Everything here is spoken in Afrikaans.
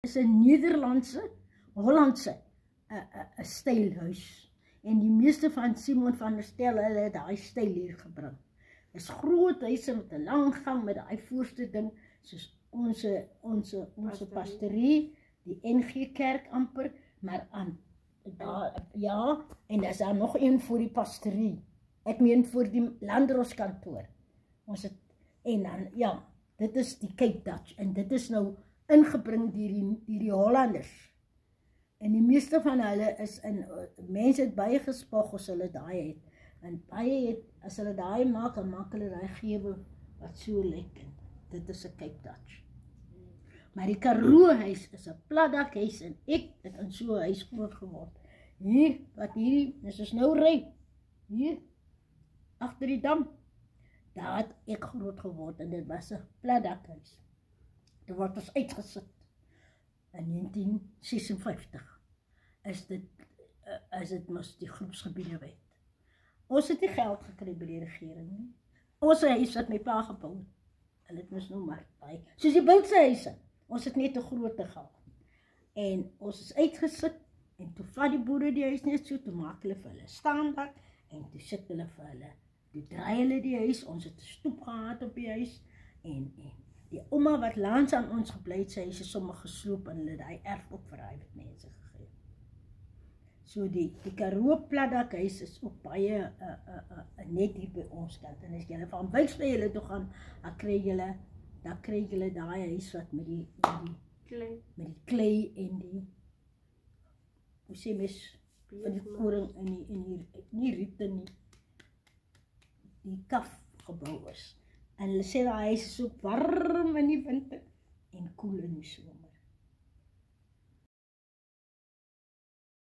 is 'n Nederlandse, Hollandse stylhuis. En die meeste van Simon van der Stel, hulle het daai styl hier gebring. Dit is groot huise met 'n lang gang met daai voorste ding, soos onze pastorie, die NG Kerk amper, maar ja, en daar is daar nog een voor die pastorie. Ek meen voor die landdroskantoor. Ons het, en dan, ja, dit is die Cape Dutch, en dit is nou ingebring deur die Hollanders. En die meeste van hulle is mense het baie gespog as hulle daai het. En baie het, as hulle daai maak, dan maak hulle daai gewe wat so lyk. Dit is 'n Cape Dutch. Maar die Karoo huis is 'n platdakhuis en ek het in so 'n huis groot geword. Hier, wat hierdie, dis is nou ry. Hier, agter die dam. Daar het ek groot geword en dit was 'n platdakhuis. Dit word ons uitgesit. In 1956 is dit mos die groepsgebiede wet. Ons het nie geld gekry by die regering nie. Ons huis wat my pa gebou het. Hulle het mos nou maar baie, soos die Bultse huise. Ons het net 'n grootte gehad. En ons is uitgesit en toe vat die boere die huis net so, toe maak hulle vir hulle staandak en toe sit hulle vir hulle, toe draai hulle die huis. Ons het 'n stoep gehad op die huis en die ouma wat langs aan ons gebly het, sy huis is sommer gesloop en hulle het daai erf ook vir daai mense gegee. So die Karoo platdakhuis is ook baie net hier by ons kant. En as julle van Wyksvlei toe gaan, dan kry julle daai huis wat met die klei en die, hoe sê mens, van die koring en nie riete nie, die kaf gebou is. En hulle sê daai huis is ook warm in die winter en koel in die somer.